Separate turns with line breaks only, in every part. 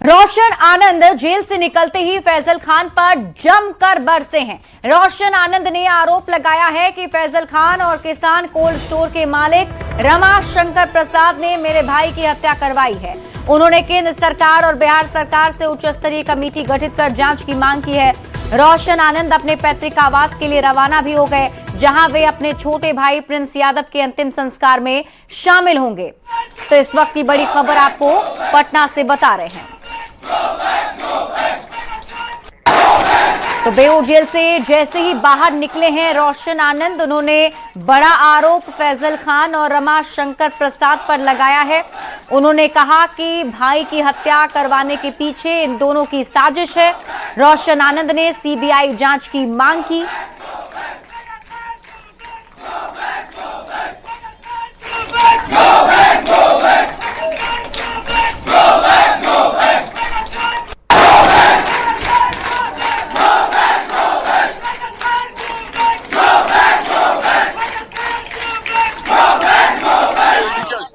रोशन आनंद jail से निकलते ही फैजल खान पर जमकर बरसे हैं। रोशन आनंद ने आरोप लगाया है कि फैजल खान और किसान कोल्ड स्टोर के मालिक रमाशंकर प्रसाद ने मेरे भाई की हत्या करवाई है। उन्होंने केंद्र सरकार और बिहार सरकार से उच्च स्तरीय कमेटी गठित कर जांच की मांग की है। रोशन आनंद अपने पैतृक आवास के लिए रवाना भी हो गए, जहां वे अपने छोटे भाई प्रिंस यादव के अंतिम संस्कार में शामिल होंगे। तो इस वक्त की बड़ी खबर आपको पटना से बता रहे हैं। तो बेऊर जेल से जैसे ही बाहर निकले हैं रोशन आनंद, उन्होंने बड़ा आरोप फैजल खान और रमाशंकर प्रसाद पर लगाया है। उन्होंने कहा कि भाई की हत्या करवाने के पीछे इन दोनों की साजिश है। रोशन आनंद ने सीबीआई जांच की मांग की।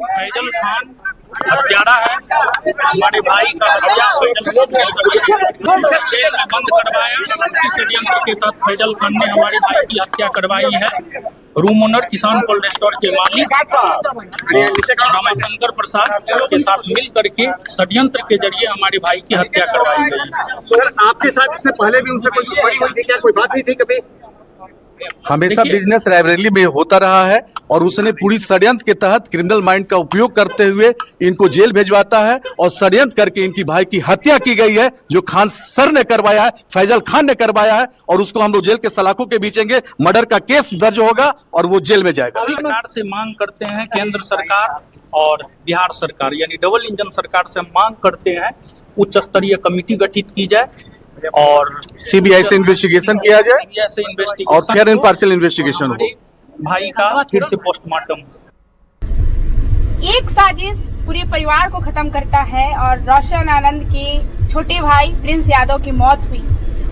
फैजल खान हत्यारा है। हमारे भाई का हत्या जेल में बंद करवाया। उसी षड्यंत्र के तहत फैजल खान ने हमारे भाई की हत्या करवाई है। रूम ओनर किसान कोल्ड स्टोर के मालिक रमाशंकर प्रसाद के साथ मिल करके षड्यंत्र के जरिए हमारे भाई की हत्या करवाई गई।
तो आपके साथ इससे पहले भी उनसे कोई दुश्मनी हुई थी क्या? कोई बात नहीं थी कभी?
हमेशा बिजनेस राइवलरी में होता रहा है और उसने पूरी षड्यंत्र के तहत क्रिमिनल माइंड का उपयोग करते हुए इनको जेल भेजवाता है और षड्यंत्र करके इनकी भाई की हत्या की गई है, जो खान सर ने करवाया है, फैजल खान ने करवाया है। और उसको हम लोग जेल के सलाखों के बीचेंगे। मर्डर का केस दर्ज होगा और वो जेल में जाएगा।
सरकार से मांग करते हैं, केंद्र सरकार और बिहार सरकार यानी डबल इंजन सरकार से मांग करते हैं उच्च स्तरीय कमेटी गठित की जाए और
सीबीआई से इन्वेस्टिगेशन किया जाए
सीबीआई से इन्वेस्टिगेशन
और फेयर एंड पार्शियल इन्वेस्टिगेशन हो।
भाई का फिर से पोस्टमार्टम।
एक साजिश पूरे परिवार को खत्म करता है और रोशन आनंद के छोटे भाई प्रिंस यादव की मौत हुई,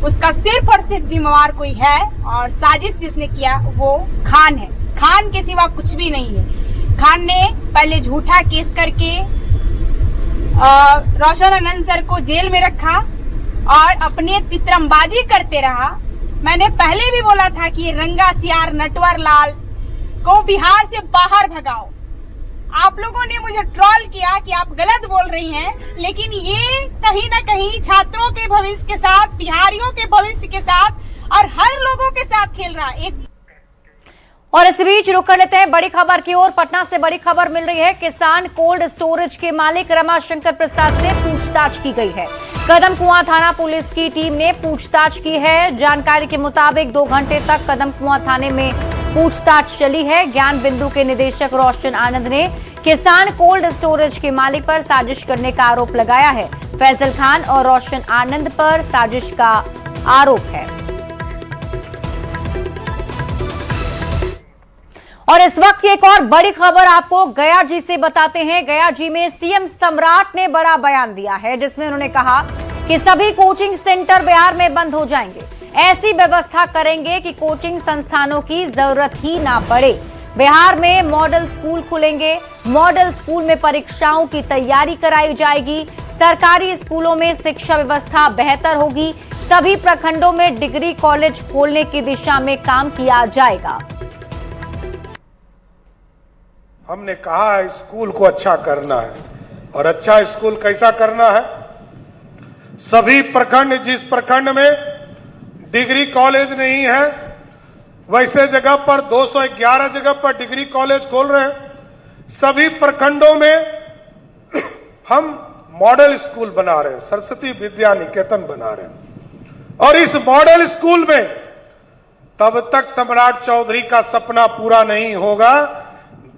उसका सिर्फ और सिर्फ जिम्मेवार कोई है और साजिश जिसने किया वो खान है। खान के सिवा कुछ भी नहीं है। खान ने पहले झूठा केस करके रोशन आनंद सर को जेल में रखा और अपने तितरमबाजी करते रहा। मैंने पहले भी बोला था कि रंगा सियार नटवर लाल को बिहार से बाहर भगाओ। आप लोगों ने मुझे ट्रोल किया कि आप गलत बोल रही हैं, लेकिन ये कहीं ना कहीं छात्रों के भविष्य के साथ, बिहारियों के भविष्य के साथ और हर लोगों के साथ खेल रहा है।
और इस बीच रुक कर लेते हैं बड़ी खबर की ओर। पटना से बड़ी खबर मिल रही है। किसान कोल्ड स्टोरेज के मालिक रमाशंकर प्रसाद से पूछताछ की गई है। कदम कुआं थाना पुलिस की टीम ने पूछताछ की है। जानकारी के मुताबिक 2 घंटे तक कदम कुआं थाने में पूछताछ चली है। ज्ञान बिंदु के निदेशक रोशन आनंद ने किसान कोल्ड स्टोरेज के मालिक पर साजिश करने का आरोप लगाया है। फैजल खान और रोशन आनंद पर साजिश का आरोप है। और इस वक्त की एक और बड़ी खबर आपको गया जी से बताते हैं। गया जी में सीएम सम्राट ने बड़ा बयान दिया है, जिसमें उन्होंने कहा कि सभी कोचिंग सेंटर बिहार में बंद हो जाएंगे। ऐसी व्यवस्था करेंगे कि कोचिंग संस्थानों की जरूरत ही ना पड़े। बिहार में मॉडल स्कूल खुलेंगे। मॉडल स्कूल में परीक्षाओं की तैयारी कराई जाएगी। सरकारी स्कूलों में शिक्षा व्यवस्था बेहतर होगी। सभी प्रखंडों में डिग्री कॉलेज खोलने की दिशा में काम किया जाएगा।
हमने कहा है स्कूल को अच्छा करना है और अच्छा स्कूल कैसा करना है। सभी प्रखंड, जिस प्रखंड में डिग्री कॉलेज नहीं है वैसे जगह पर 211 जगह पर डिग्री कॉलेज खोल रहे हैं। सभी प्रखंडों में हम मॉडल स्कूल बना रहे हैं, सरस्वती विद्या निकेतन बना रहे हैं। और इस मॉडल स्कूल में तब तक सम्राट चौधरी का सपना पूरा नहीं होगा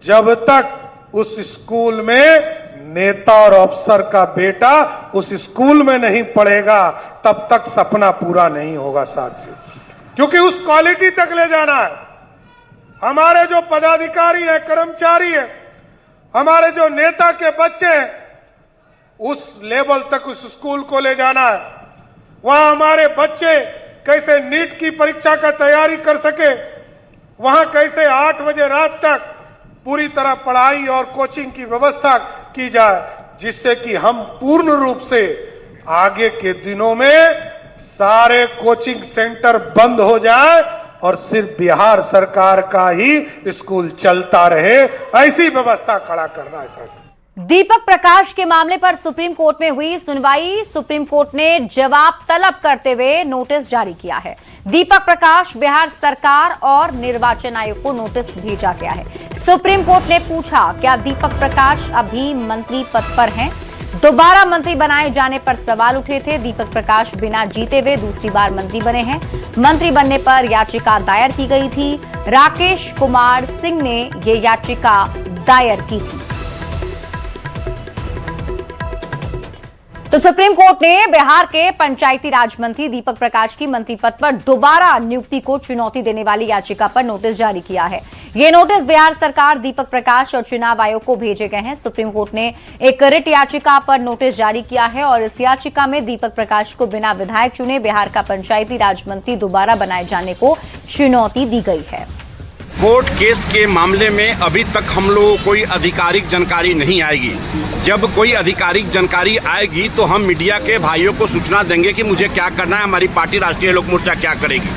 जब तक उस स्कूल में नेता और अफसर का बेटा उस स्कूल में नहीं पढ़ेगा, तब तक सपना पूरा नहीं होगा साथियों। क्योंकि उस क्वालिटी तक ले जाना है। हमारे जो पदाधिकारी हैं, कर्मचारी हैं, हमारे जो नेता के बच्चे हैं, उस लेवल तक उस स्कूल को ले जाना है। वहां हमारे बच्चे कैसे नीट की परीक्षा का तैयारी कर सके, वहां कैसे 8 बजे रात तक पूरी तरह पढ़ाई और कोचिंग की व्यवस्था की जाए, जिससे कि हम पूर्ण रूप से आगे के दिनों में सारे कोचिंग सेंटर बंद हो जाए और सिर्फ बिहार सरकार का ही स्कूल चलता रहे, ऐसी व्यवस्था खड़ा करना है सर।
दीपक प्रकाश के मामले पर सुप्रीम कोर्ट में हुई सुनवाई। सुप्रीम कोर्ट ने जवाब तलब करते हुए नोटिस जारी किया है। दीपक प्रकाश, बिहार सरकार और निर्वाचन आयोग को नोटिस भेजा गया है। सुप्रीम कोर्ट ने पूछा, क्या दीपक प्रकाश अभी मंत्री पद पर हैं? दोबारा मंत्री बनाए जाने पर सवाल उठे थे। दीपक प्रकाश बिना जीते हुए दूसरी बार मंत्री बने हैं। मंत्री बनने पर याचिका दायर की गई थी। राकेश कुमार सिंह ने ये याचिका दायर की थी। तो सुप्रीम कोर्ट ने बिहार के पंचायती राज मंत्री दीपक प्रकाश की मंत्री पद पर दोबारा नियुक्ति को चुनौती देने वाली याचिका पर नोटिस जारी किया है। ये नोटिस बिहार सरकार, दीपक प्रकाश और चुनाव आयोग को भेजे गए हैं। सुप्रीम कोर्ट ने एक रिट याचिका पर नोटिस जारी किया है और इस याचिका में दीपक प्रकाश को बिना विधायक चुने बिहार का पंचायती राज मंत्री दोबारा बनाए जाने को चुनौती दी गई है।
कोर्ट केस के मामले में अभी तक हम लोगों को कोई आधिकारिक जानकारी नहीं आएगी। जब कोई आधिकारिक जानकारी आएगी तो हम मीडिया के भाइयों को सूचना देंगे कि मुझे क्या करना है, हमारी पार्टी राष्ट्रीय लोक मोर्चा क्या करेगी।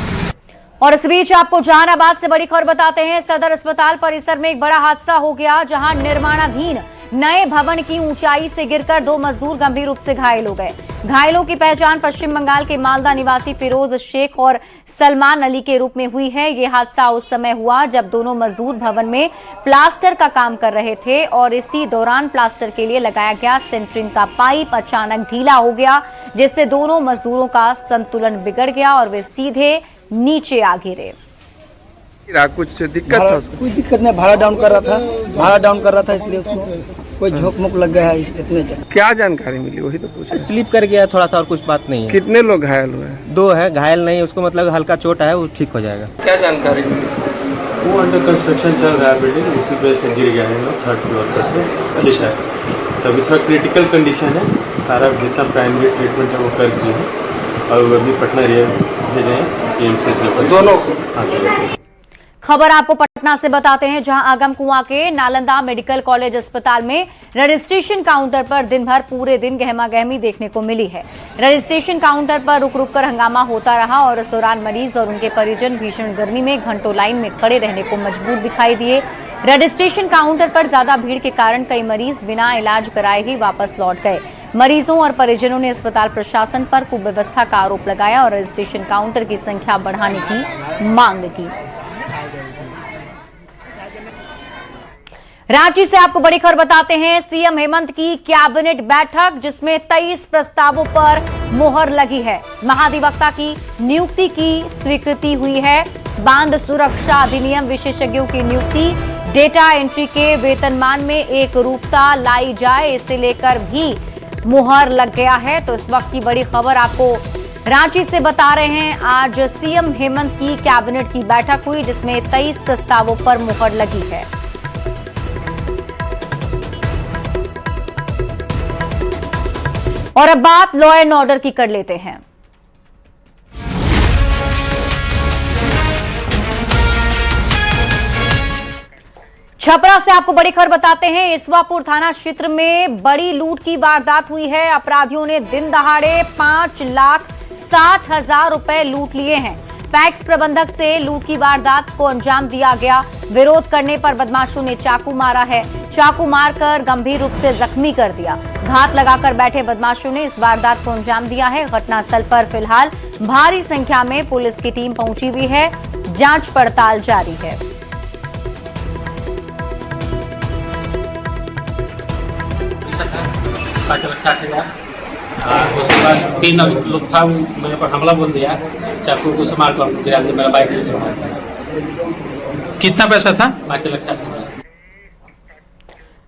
और इस बीच आपको जहानाबाद से बड़ी खबर बताते हैं। सदर अस्पताल परिसर में एक बड़ा हादसा हो गया, जहां निर्माणाधीन नए भवन की ऊंचाई से गिरकर 2 मजदूर गंभीर रूप से घायल हो गए। घायलों की पहचान पश्चिम बंगाल के मालदा निवासी फिरोज शेख और सलमान अली के रूप में हुई है। यह हादसा उस समय हुआ जब दोनों मजदूर भवन में प्लास्टर का काम कर रहे थे और इसी दौरान प्लास्टर के लिए लगाया गया सेंटरिंग का पाइप अचानक ढीला हो गया, जिससे दोनों मजदूरों का संतुलन बिगड़ गया और वे सीधे नीचे आ गिरे।
कुछ दिक्कत था?
कोई दिक्कत नहीं, भाड़ा डाउन कर रहा था इसलिए उसको कोई झोंक मुक लग गया है इतने।
क्या जानकारी मिली वही तो पूछा।
स्लिप कर गया थोड़ा सा और कुछ बात नहीं है।
कितने लोग घायल हुए हैं?
2 है, घायल नहीं, उसको मतलब हल्का चोट है, वो ठीक हो जाएगा।
क्या जानकारी मिली?
वो अंडर कंस्ट्रक्शन चल रहा है बिल्डिंग, उसी पे से गिर गया है, 3rd फ्लोर पर से। ठीक है, तभी थोड़ा क्रिटिकल कंडीशन है। सारा जितना प्राइमरी ट्रीटमेंट है वो कर दिए हैं और वो अभी पटना भेजे हैं PMC रेफर
दोनों।
हाँ,
खबर आपको पटना से बताते हैं, जहां आगम कुआं के नालंदा मेडिकल कॉलेज अस्पताल में रजिस्ट्रेशन काउंटर पर दिन भर पूरे दिन गहमागहमी देखने को मिली है। रजिस्ट्रेशन काउंटर पर रुक रुक कर हंगामा होता रहा और इस दौरान मरीज और उनके परिजन भीषण गर्मी में घंटों लाइन में खड़े रहने को मजबूर दिखाई दिए। रजिस्ट्रेशन काउंटर पर ज्यादा भीड़ के कारण कई मरीज बिना इलाज कराए ही वापस लौट गए। मरीजों और परिजनों ने अस्पताल प्रशासन पर कुव्यवस्था का आरोप लगाया और रजिस्ट्रेशन काउंटर की संख्या बढ़ाने की मांग की। रांची से आपको बड़ी खबर बताते हैं। सीएम हेमंत की कैबिनेट बैठक, जिसमें 23 प्रस्तावों पर मोहर लगी है। महाधिवक्ता की नियुक्ति की स्वीकृति हुई है। बांध सुरक्षा अधिनियम विशेषज्ञों की नियुक्ति, डेटा एंट्री के वेतनमान में एक रूपता लाई जाए, इसे लेकर भी मोहर लग गया है। तो इस वक्त की बड़ी खबर आपको रांची से बता रहे हैं। आज सीएम हेमंत की कैबिनेट की बैठक हुई, जिसमें 23 प्रस्तावों पर मोहर लगी है। और अब बात लॉ एंड ऑर्डर की कर लेते हैं। छपरा से आपको बड़ी खबर बताते हैं। इसवापुर थाना क्षेत्र में बड़ी लूट की वारदात हुई है। अपराधियों ने दिन दहाड़े 5,60,000 रुपए लूट लिए हैं। पैक्स प्रबंधक से लूट की वारदात को अंजाम दिया गया। विरोध करने पर बदमाशों ने चाकू मारा है। चाकू मारकर गंभीर रूप से जख्मी कर दिया। घात लगाकर बैठे बदमाशों ने इस वारदात को अंजाम दिया है। घटनास्थल पर फिलहाल भारी संख्या में पुलिस की टीम पहुंची हुई है। जांच पड़ताल जारी है।
उसके बाद 3 लोग था, मेरे पर हमला बोल दिया, चाकू को मार कर गिरा दिया। मेरा बाइक
कितना पैसा था?
5,60,000।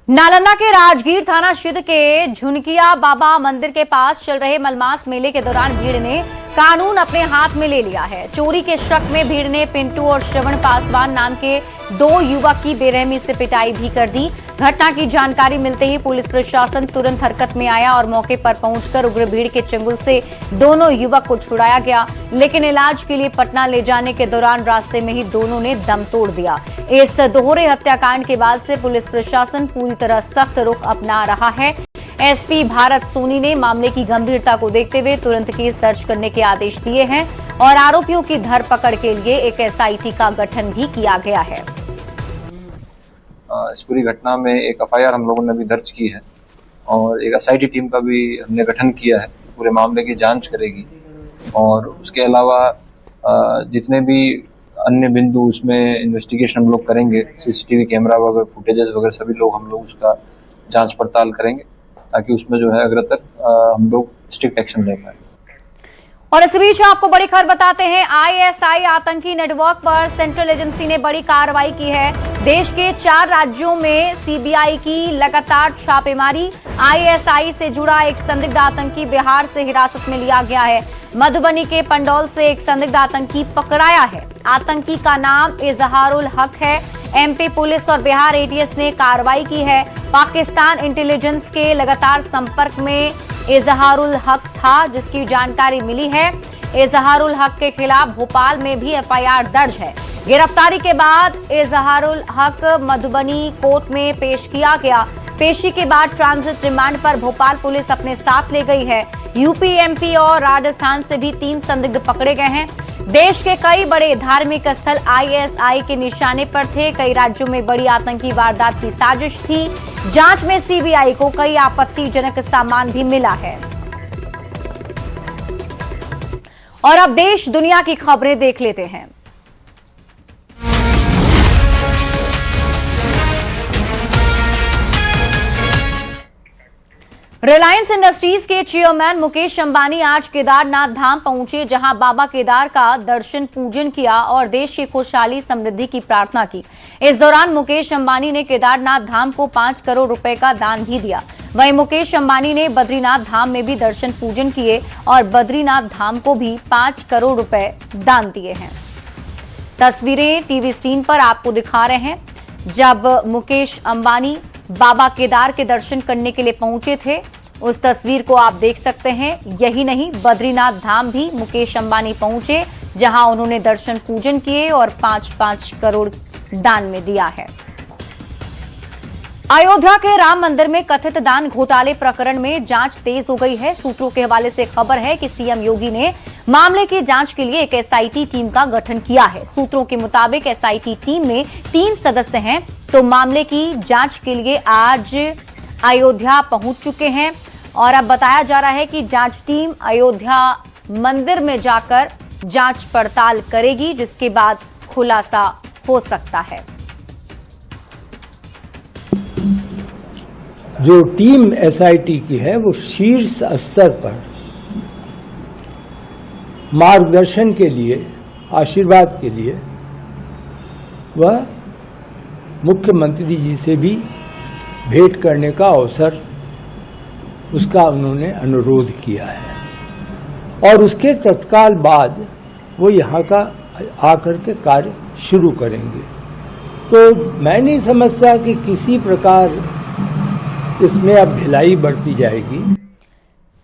नालंदा के राजगीर थाना क्षेत्र के झुनकिया बाबा मंदिर के पास चल रहे मलमास मेले के दौरान भीड़ ने कानून अपने हाथ में ले लिया है। चोरी के शक में भीड़ ने पिंटू और श्रवण पासवान नाम के 2 युवक की बेरहमी से पिटाई भी कर दी। घटना की जानकारी मिलते ही पुलिस प्रशासन तुरंत हरकत में आया और मौके पर पहुंचकर उग्र भीड़ के चंगुल से दोनों युवक को छुड़ाया गया, लेकिन इलाज के लिए पटना ले जाने के दौरान रास्ते में ही दोनों ने दम तोड़ दिया। इस दोहरे हत्याकांड के बाद से पुलिस प्रशासन पूरी तरह सख्त रुख अपना रहा है। एसपी भारत सोनी ने मामले की गंभीरता को देखते हुए तुरंत केस दर्ज करने के आदेश दिए हैं और आरोपियों की धरपकड़ के लिए एक एसआईटी का गठन भी किया गया है।
इस पूरी घटना में एक एफआईआर हम लोगों ने भी दर्ज की है और एक एसआईटी टीम का भी हमने गठन किया है, पूरे मामले की जांच करेगी। और उसके अलावा जितने भी अन्य बिंदु उसमें इन्वेस्टिगेशन हम लोग करेंगे, सीसीटीवी कैमरा वगैरह फुटेजेस वगैरह सभी लोग हम लोग उसका जांच पड़ताल करेंगे ताकि उसमें जो है अग्रतर हम लोग स्ट्रिक्ट एक्शन ले पाए।
और इस बीच आपको बड़ी खबर बताते हैं, आईएसआई आतंकी नेटवर्क पर सेंट्रल एजेंसी ने बड़ी कार्रवाई की है। देश के 4 राज्यों में सीबीआई की लगातार छापेमारी। आईएसआई से जुड़ा एक संदिग्ध आतंकी बिहार से हिरासत में लिया गया है। मधुबनी के पंडौल से एक संदिग्ध आतंकी पकड़ाया है। आतंकी का नाम इजहारुल हक है। एमपी पुलिस और बिहार एटीएस ने कार्रवाई की है। पाकिस्तान इंटेलिजेंस के लगातार संपर्क में इजहारुल हक था, जिसकी जानकारी मिली है। इजहारुल हक के खिलाफ भोपाल में भी एफआईआर दर्ज है। गिरफ्तारी के बाद इजहारुल हक मधुबनी कोर्ट में पेश किया गया। पेशी के बाद ट्रांजिट रिमांड पर भोपाल पुलिस अपने साथ ले गई है। यूपी, एमपी और राजस्थान से भी 3 संदिग्ध पकड़े गए हैं। देश के कई बड़े धार्मिक स्थल आईएसआई के निशाने पर थे। कई राज्यों में बड़ी आतंकी वारदात की साजिश थी। जांच में सीबीआई को कई आपत्तिजनक सामान भी मिला है। और अब देश दुनिया की खबरें देख लेते हैं। रिलायंस इंडस्ट्रीज के चेयरमैन मुकेश अंबानी आज केदारनाथ धाम पहुंचे, जहां बाबा केदार का दर्शन पूजन किया और देश की खुशहाली समृद्धि की प्रार्थना की। इस दौरान मुकेश अंबानी ने केदारनाथ धाम को 5 करोड़ रुपए का दान भी दिया। वहीं मुकेश अंबानी ने बद्रीनाथ धाम में भी दर्शन पूजन किए और बद्रीनाथ धाम को भी 5 करोड़ रुपए दान दिए हैं। तस्वीरें टीवी स्क्रीन पर आपको दिखा रहे हैं। जब मुकेश अंबानी बाबा केदार के दर्शन करने के लिए पहुंचे थे, उस तस्वीर को आप देख सकते हैं। यही नहीं, बद्रीनाथ धाम भी मुकेश अंबानी पहुंचे, जहां उन्होंने दर्शन पूजन किए और 5-5 करोड़ दान में दिया है। अयोध्या के राम मंदिर में कथित दान घोटाले प्रकरण में जांच तेज हो गई है। सूत्रों के हवाले से खबर है कि सीएम योगी ने मामले की जांच के लिए एक एसआईटी टीम का गठन किया है। सूत्रों के मुताबिक एसआईटी टीम में 3 सदस्य हैं, तो मामले की जांच के लिए आज अयोध्या पहुंच चुके हैं और अब बताया जा रहा है कि जांच टीम अयोध्या मंदिर में जाकर जांच पड़ताल करेगी, जिसके बाद खुलासा हो सकता है।
जो टीम एसआईटी की है वो शीर्ष स्तर पर मार्गदर्शन के लिए, आशीर्वाद के लिए वह मुख्यमंत्री जी से भी भेंट करने का अवसर, उसका उन्होंने अनुरोध किया है और उसके तत्काल बाद वो यहाँ का आकर के कार्य शुरू करेंगे। तो मैं नहीं समझता कि किसी प्रकार इसमें अब ढिलाई बरती जाएगी।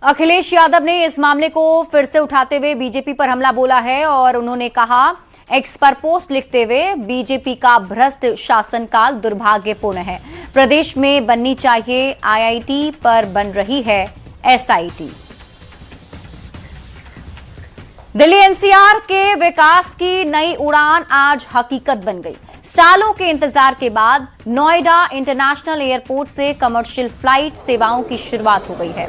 अखिलेश यादव ने इस मामले को फिर से उठाते हुए बीजेपी पर हमला बोला है और उन्होंने कहा, एक्स पर पोस्ट लिखते हुए, बीजेपी का भ्रष्ट शासनकाल दुर्भाग्यपूर्ण है। प्रदेश में बननी चाहिए आईआईटी पर बन रही है एसआईटी। दिल्ली एनसीआर के विकास की नई उड़ान आज हकीकत बन गई। सालों के इंतजार के बाद नोएडा इंटरनेशनल एयरपोर्ट से कमर्शियल फ्लाइट सेवाओं की शुरुआत हो गई है।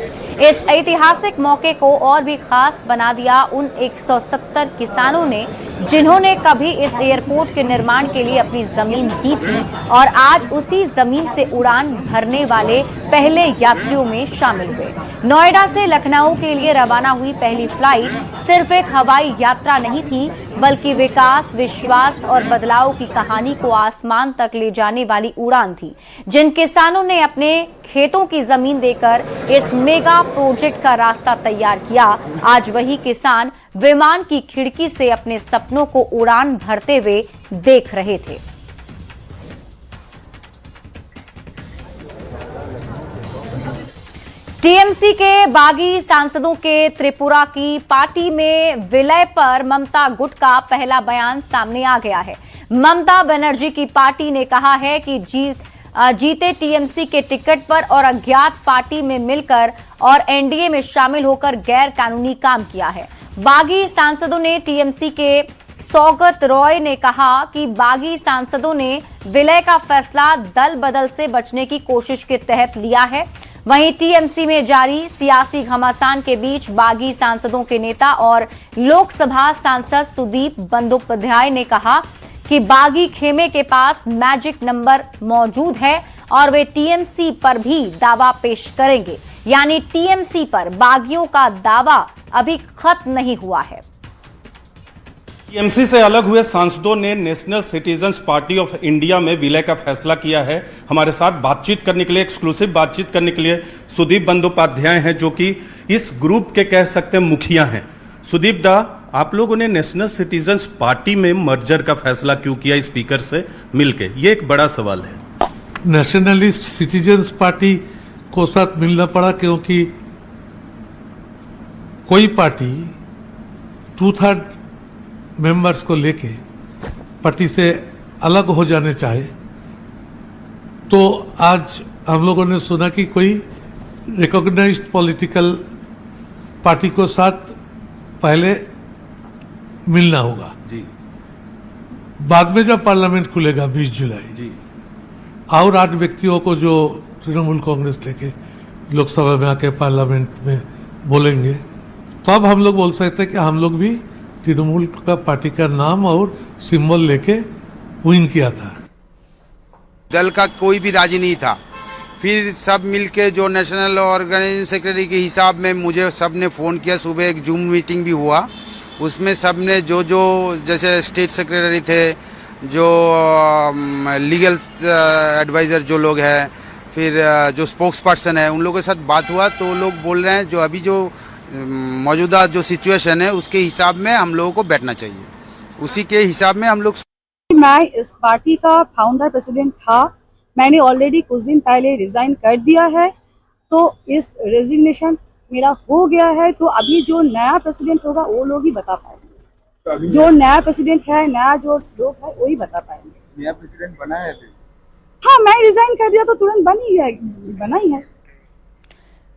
इस ऐतिहासिक मौके को और भी खास बना दिया उन 170 किसानों ने जिन्होंने कभी इस एयरपोर्ट के निर्माण के लिए अपनी जमीन दी थी और आज उसी जमीन से उड़ान भरने वाले पहले यात्रियों में शामिल हुए। नोएडा से लखनऊ के लिए रवाना हुई पहली फ्लाइट सिर्फ एक हवाई यात्रा नहीं थी, बल्कि विकास, विश्वास और बदलाव की कहानी को आसमान तक ले जाने वाली उड़ान थी। जिन किसानों ने अपने खेतों की जमीन देकर इस मेगा प्रोजेक्ट का रास्ता तैयार किया, आज वही किसान विमान की खिड़की से अपने सपनों को उड़ान भरते हुए देख रहे थे। टीएमसी के बागी सांसदों के त्रिपुरा की पार्टी में विलय पर ममता गुट का पहला बयान सामने आ गया है। ममता बनर्जी की पार्टी ने कहा है कि जीते टीएमसी के टिकट पर और अज्ञात पार्टी में मिलकर और एनडीए में शामिल होकर गैर कानूनी काम किया है। बागी सांसदों ने टीएमसी के सौगत रॉय ने कहा कि बागी सांसदों ने विलय का फैसला दल बदल से बचने की कोशिश के तहत लिया है। वहीं टीएमसी में जारी सियासी घमासान के बीच बागी सांसदों के नेता और लोकसभा सांसद सुदीप बंदोपाध्याय ने कहा कि बागी खेमे के पास मैजिक नंबर मौजूद है और वे टीएमसी पर भी दावा पेश करेंगे। यानी टीएमसी पर बागियों का दावा अभी खत्म नहीं हुआ है।
टीएमसी से अलग हुए सांसदों ने national citizens party of India में विलय का फैसला किया है। हमारे साथ बातचीत करने के लिए, एक्सक्लूसिव बातचीत करने के लिए सुदीप बंदोपाध्याय हैं, जो कि इस ग्रुप के कह सकते हैं मुखिया हैं। सुदीप दा, आप लोगों ने नेशनल सिटीजन्स पार्टी में मर्जर का फैसला क्यों किया स्पीकर से मिलके? ये एक बड़ा सवाल है।
नेशनलिस्ट सिटीजन्स पार्टी को साथ मिलना पड़ा क्योंकि कोई पार्टी 2/3 मेंबर्स को लेके पार्टी से अलग हो जाने चाहे, तो आज हम लोगों ने सुना कि कोई रिकॉग्नाइज्ड पॉलिटिकल पार्टी को साथ पहले मिलना होगा
जी।
बाद में जब पार्लियामेंट खुलेगा 20 जुलाई
जी,
और 8 व्यक्तियों को जो तृणमूल कांग्रेस लेके लोकसभा में आके पार्लियामेंट में बोलेंगे, तो अब हम लोग बोल सकते हैं कि हम लोग भी तृणमूल का पार्टी का नाम और सिंबल लेके विन किया था।
दल का कोई भी राजी नहीं था। फिर सब मिलके जो नेशनल ऑर्गेनाइजिंग सेक्रेटरी के हिसाब में मुझे सब ने फ़ोन किया। सुबह एक जूम मीटिंग भी हुआ, उसमें सब ने जो जैसे स्टेट सेक्रेटरी थे, जो लीगल एडवाइज़र जो लोग हैं, फिर जो स्पोक्स पर्सन है, उन लोगों के साथ बात हुआ। तो लोग बोल रहे हैं जो अभी जो मौजूदा जो सिचुएशन है उसके हिसाब में हम लोगों को बैठना चाहिए, उसी के हिसाब में हम लोग।
मैं इस पार्टी का फाउंडर प्रेसिडेंट था, मैंने ऑलरेडी कुछ दिन पहले रिजाइन कर दिया है, तो इस रेजिग्नेशन मेरा हो गया है। तो अभी जो नया प्रेसिडेंट होगा वो लोग ही बता पाएंगे, जो नया प्रेसिडेंट है, नया जो लोग है वही बता पाएंगे।
नया प्रेसिडेंट बना है?
हाँ, मैं रिजाइन कर दिया तो तुरंत बना ही है।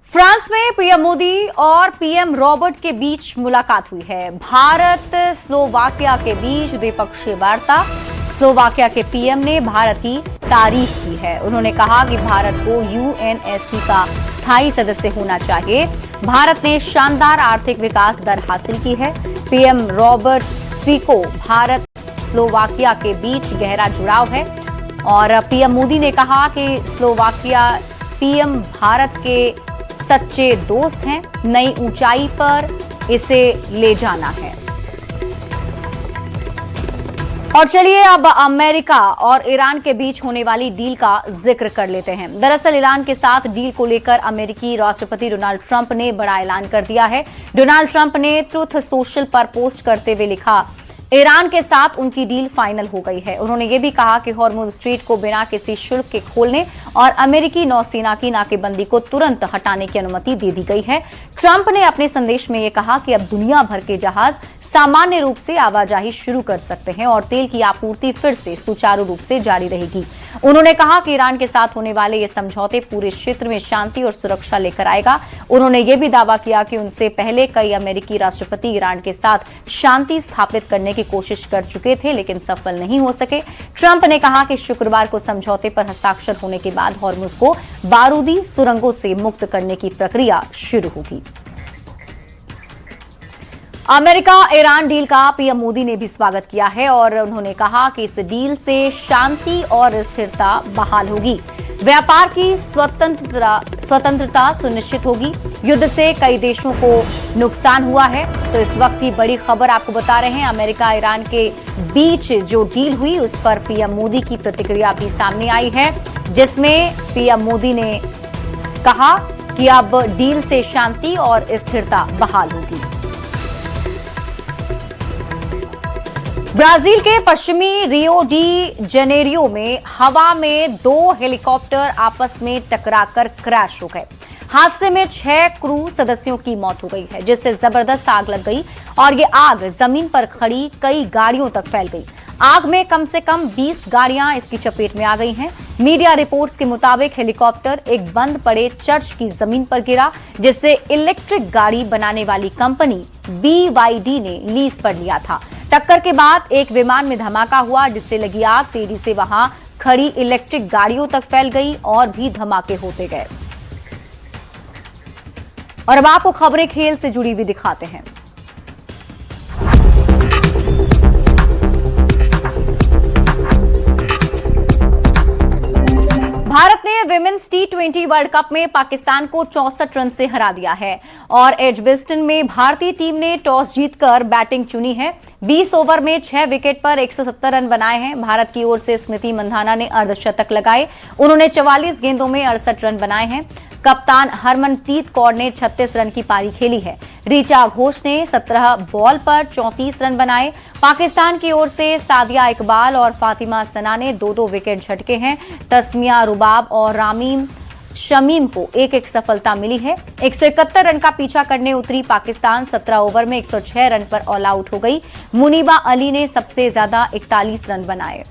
फ्रांस में पीएम मोदी और पीएम रॉबर्ट के बीच मुलाकात हुई है। भारत स्लोवाकिया के बीच द्विपक्षीय वार्ता। स्लोवाकिया के पीएम ने भारत की तारीफ की है। उन्होंने कहा कि भारत को यूएनएससी का स्थायी सदस्य होना चाहिए। भारत ने शानदार आर्थिक विकास दर हासिल की है। PM Robert Fico, Bharat Slovakia के बीच गहरा जुड़ाव है और पीएम मोदी ने कहा कि स्लोवाकिया पीएम भारत के सच्चे दोस्त हैं, नई ऊंचाई पर इसे ले जाना है। और चलिए अब अमेरिका और ईरान के बीच होने वाली डील का जिक्र कर लेते हैं। दरअसल ईरान के साथ डील को लेकर अमेरिकी राष्ट्रपति डोनाल्ड ट्रंप ने बड़ा ऐलान कर दिया है। डोनाल्ड ट्रंप ने ट्रुथ सोशल पर पोस्ट करते हुए लिखा, ईरान के साथ उनकी डील फाइनल हो गई है। उन्होंने ये भी कहा कि हॉर्मुज स्ट्रेट को बिना किसी शुल्क के खोलने और अमेरिकी नौसेना की नाकेबंदी को तुरंत हटाने की अनुमति दे दी गई है। ट्रंप ने अपने संदेश में ये कहा कि अब दुनिया भर के जहाज सामान्य रूप से आवाजाही शुरू कर सकते हैं और तेल की आपूर्ति फिर से सुचारू रूप से जारी रहेगी। उन्होंने कहा कि ईरान के साथ होने वाले ये समझौते पूरे क्षेत्र में शांति और सुरक्षा लेकर आएगा। उन्होंने ये भी दावा किया कि उनसे पहले कई अमेरिकी राष्ट्रपति ईरान के साथ शांति स्थापित करने की कोशिश कर चुके थे, लेकिन सफल नहीं हो सके। ट्रंप ने कहा कि शुक्रवार को समझौते पर हस्ताक्षर होने के बाद हॉर्मुज को बारूदी सुरंगों से मुक्त करने की प्रक्रिया शुरू होगी। अमेरिका ईरान डील का पीएम मोदी ने भी स्वागत किया है और उन्होंने कहा कि इस डील से शांति और स्थिरता बहाल होगी, व्यापार की स्वतंत्रता सुनिश्चित होगी। युद्ध से कई देशों को नुकसान हुआ है। तो इस वक्त की बड़ी खबर आपको बता रहे हैं, अमेरिका ईरान के बीच जो डील हुई उस पर पीएम मोदी की प्रतिक्रिया भी सामने आई है, जिसमें पीएम मोदी ने कहा कि अब डील से शांति और स्थिरता बहाल होगी। ब्राजील के पश्चिमी रियो डी जेनेरियो में हवा में 2 हेलीकॉप्टर आपस में टकराकर क्रैश हो गए। हादसे में 6 क्रू सदस्यों की मौत हो गई है, जिससे जबरदस्त आग लग गई और ये आग जमीन पर खड़ी कई गाड़ियों तक फैल गई। आग में कम से कम 20 गाड़ियां इसकी चपेट में आ गई हैं। मीडिया रिपोर्ट्स के मुताबिक हेलीकॉप्टर एक बंद पड़े चर्च की जमीन पर गिरा, जिससे इलेक्ट्रिक गाड़ी बनाने वाली कंपनी BYD ने लीज पर लिया था। टक्कर के बाद एक विमान में धमाका हुआ, जिससे लगी आग तेजी से वहां खड़ी इलेक्ट्रिक गाड़ियों तक फैल गई और भी धमाके होते गए। और अब आपको खबरें खेल से जुड़ी हुई दिखाते हैं। भारत ने विमेंस T20 वर्ल्ड कप में पाकिस्तान को 64 रन से हरा दिया है और एजबेस्टन में भारतीय टीम ने टॉस जीतकर बैटिंग चुनी है। 20 ओवर में 6 विकेट पर 170 रन बनाए हैं। भारत की ओर से स्मृति मंधाना ने अर्धशतक लगाए। उन्होंने 44 गेंदों में 68 रन बनाए हैं। कप्तान हरमनप्रीत कौर ने 36 रन की पारी खेली है। ऋचा घोष ने 17 बॉल पर 34 रन बनाए। पाकिस्तान की ओर से सादिया इकबाल और फातिमा सना ने 2-2 विकेट झटके हैं। तस्मिया रुबाब और रामीम शमीम को एक सफलता मिली है। 171 रन का पीछा करने उतरी पाकिस्तान 17 ओवर में 106 रन पर ऑल आउट हो गई। मुनीबा अली ने सबसे ज्यादा 41 रन बनाए।